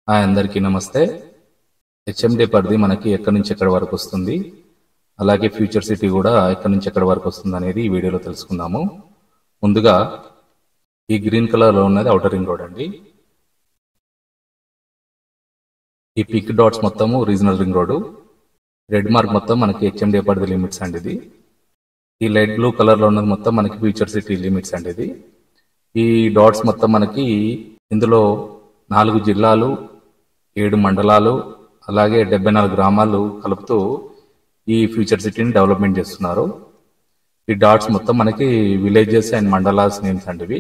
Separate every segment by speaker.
Speaker 1: అందరికీ నమస్తే. హెచ్ఎండి పరిధి మనకి ఎక్కడి నుంచి ఎక్కడి వరకు వస్తుంది, అలాగే ఫ్యూచర్ సిటీ కూడా ఎక్కడి నుంచి ఎక్కడి వరకు వస్తుంది అనేది ఈ వీడియోలో తెలుసుకుందాము. ముందుగా ఈ గ్రీన్ కలర్లో ఉన్నది ఔటర్ రింగ్ రోడ్ అండి. ఈ పిక్ డాట్స్ మొత్తము regional ring road, red mark మొత్తం మనకి హెచ్ఎండి పరిధి లిమిట్స్ అండి. ఇది ఈ లైట్ బ్లూ కలర్లో ఉన్నది మొత్తం మనకి ఫ్యూచర్ సిటీ లిమిట్స్ అండి. ఇది ఈ డాట్స్ మొత్తం మనకి ఇందులో 4 జిల్లాలు, 7 మండలాలు, అలాగే 74 గ్రామాలు కలుపుతూ ఈ ఫ్యూచర్ సిటీని డెవలప్మెంట్ చేస్తున్నారు. ఈ డాట్స్ మొత్తం మనకి విలేజెస్ అండ్ మండలాస్ నేమ్స్ అండి ఇవి.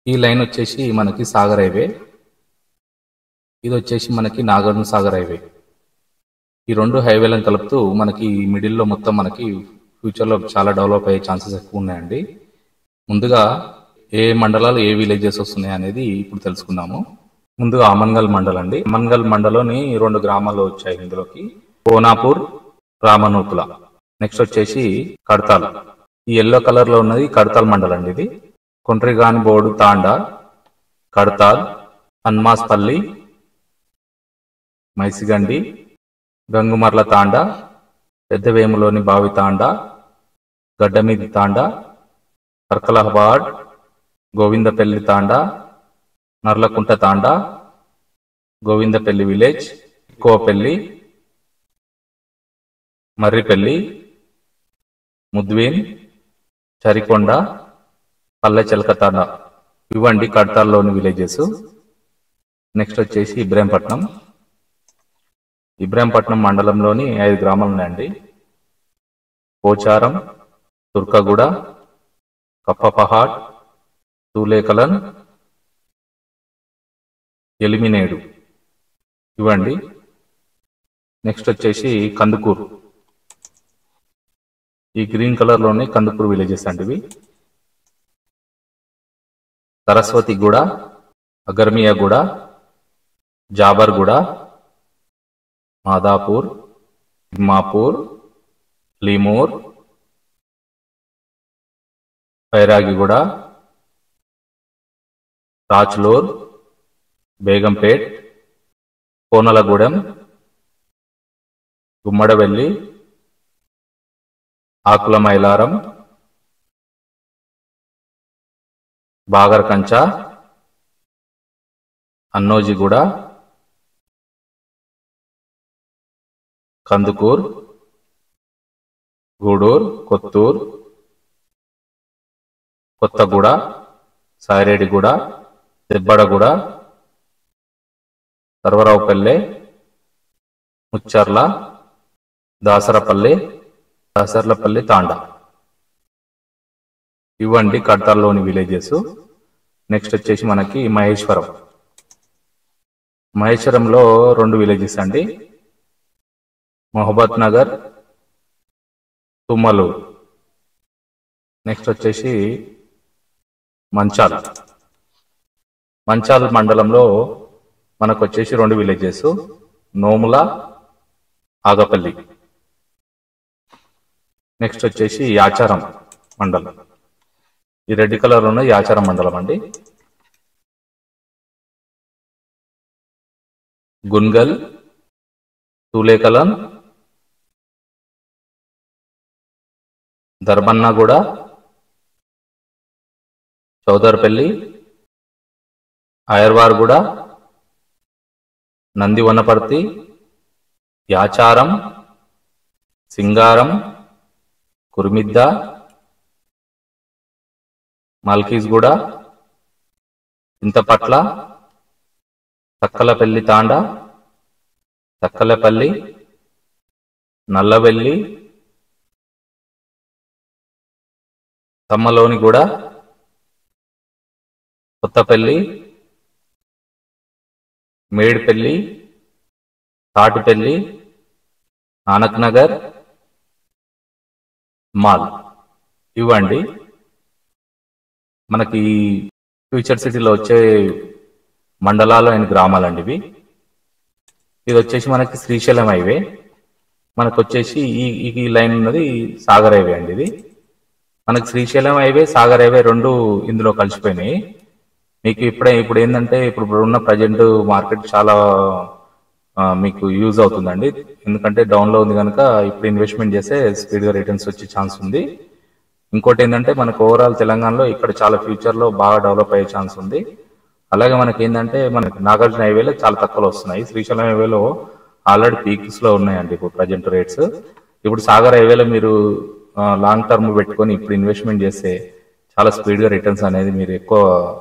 Speaker 1: ఈ లైన్ వచ్చేసి మనకి సాగర్ హైవే, ఇది వచ్చేసి మనకి నాగార్జున సాగర్ హైవే. ఈ 2 హైవేలను కలుపుతూ మనకి మిడిల్లో మొత్తం మనకి ఫ్యూచర్లో చాలా డెవలప్ అయ్యే ఛాన్సెస్ ఎక్కువ ఉన్నాయండి. ముందుగా ఏ మండలాలు ఏ విలేజెస్ వస్తున్నాయి అనేది ఇప్పుడు తెలుసుకుందాము. ముందుగా అమన్గల్ మండల్ అండి. అమన్గల్ మండలంలోని 2 గ్రామాలు వచ్చాయి ఇందులోకి, కోనాపూర్, రామనూతుల. నెక్స్ట్ వచ్చేసి కడతాల్. ఈ ఎల్లో కలర్ లో ఉన్నది కడతాల్ మండల్ అండి. ఇది కొంట్రిగాని బోర్డు తాండా, కడతాల్, అన్మాస్పల్లి, మైసిగండి, గంగుమర్ల తాండా, పెద్దవేములోని బావి తాండా, గడ్డమీది తాండా, తర్కలహాబాద్, గోవిందపల్లి తాండా, నర్లకుంట తాండా, గోవిందపల్లి విలేజ్, కోపల్లి, మర్రిపల్లి, ముద్వేన్, చరికొండ, పల్లెచెలక తాండా. ఇవ్వండి కడతాల్లోని విలేజెస్. నెక్స్ట్ వచ్చేసి ఇబ్రాహీంపట్నం. ఇబ్రాహీంపట్నం మండలంలోని 5 గ్రామాలు ఉన్నాయండి. పోచారం, తుర్కగూడ, కప్పపహాడ్, తూలేకలన్, ఎలిమినేడు. ఇవ్వండి. నెక్స్ట్ వచ్చేసి కందుకూరు. ఈ గ్రీన్ కలర్ లోనే కందుకూరు విలేజెస్ అండి ఇవి. సరస్వతిగూడ, అగర్మియాగూడ, జాబర్గూడ, మాదాపూర్, తిమ్మాపూర్, లీమూర్, పైరాగిగూడ, రాచ్లూర్, బేగంపేట్, కోనలగూడెం, గుమ్మడవెల్లి, ఆకుల మైలారం, బాగర్కంచ, అన్నోజిగూడ, కందుకూర్, గూడూర్, కొత్తూర్, కొత్తగూడ, సాయిరెడ్డిగూడ, దెబ్బడగూడ, సర్వరావుపల్లె, ముచ్చర్ల, దాసరపల్లి తాండా. ఇవ్వండి కడతాల్లోని విలేజెస్. నెక్స్ట్ వచ్చేసి మనకి మహేశ్వరం. మహేశ్వరంలో 2 విలేజెస్ అండి, మహబత్ నగర్, తుమ్మలూరు. నెక్స్ట్ వచ్చేసి మంచాల్ మండలంలో మనకు వచ్చేసి 2 విలేజెస్, నోముల, ఆగపల్లి. నెక్స్ట్ వచ్చేసి యాచారం మండలం. ఈ రెడ్ కలర్ ఉన్న యాచారం మండలం అండి. గున్గల్, తూలేకలన్, దర్బన్నగూడ, చౌదర్పల్లి, ఆయర్వార్గూడ, నందివనపర్తి, యాచారం, సింగారం, కుర్మిద్ద, మల్కీస్గూడ, చింతపట్ల, తక్కలపల్లి తాండా, తక్కలపల్లి, నల్లవెల్లి, తమ్మలోనిగూడ, కొత్తపల్లి, మేడ్పల్లి, తాటిపల్లి, నానక్ నగర్, మాల్. ఇవ్వండి మనకి ఫ్యూచర్ సిటీలో వచ్చే మండలాలు అండ్ గ్రామాలండి ఇవి. ఇది వచ్చేసి మనకి శ్రీశైలం హైవే. మనకు వచ్చేసి ఈ లైన్ ఉన్నది సాగర్ హైవే అండి. ఇది మనకి శ్రీశైలం హైవే, సాగర్ హైవే 2 ఇందులో కలిసిపోయినాయి. మీకు ఇప్పుడు ఏంటంటే ఇప్పుడు ఉన్న ప్రజెంట్ మార్కెట్ చాలా మీకు యూజ్ అవుతుందండి. ఎందుకంటే డౌన్ లో ఉంది కనుక ఇప్పుడు ఇన్వెస్ట్మెంట్ చేస్తే స్పీడ్ గా రిటర్న్స్ వచ్చే ఛాన్స్ ఉంది. ఇంకోటి ఏంటంటే మనకు ఓవరాల్ తెలంగాణలో ఇక్కడ చాలా ఫ్యూచర్ లో బాగా డెవలప్ అయ్యే ఛాన్స్ ఉంది. అలాగే మనకి ఏంటంటే మనకి నాగార్జున హైవేలో చాలా తక్కువలో వస్తున్నాయి. శ్రీశైలం హైవేలో ఆల్రెడీ పీక్స్ లో ఉన్నాయండి ఇప్పుడు ప్రజెంట్ రేట్స్. ఇప్పుడు సాగర్ హైవేలో మీరు లాంగ్ టర్మ్ పెట్టుకొని ఇప్పుడు ఇన్వెస్ట్మెంట్ చేస్తే చాలా స్పీడ్ గా రిటర్న్స్ అనేది మీరు ఎక్కువ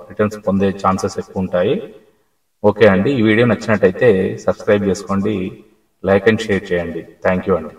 Speaker 1: రిటర్న్స్ పొందే ఛాన్సెస్ ఎక్కువ ఉంటాయి. ఓకే అండి, ఈ వీడియో నచ్చినట్టయితే సబ్స్క్రైబ్ చేసుకోండి, లైక్ అండ్ షేర్ చేయండి. థ్యాంక్ యూ అండి.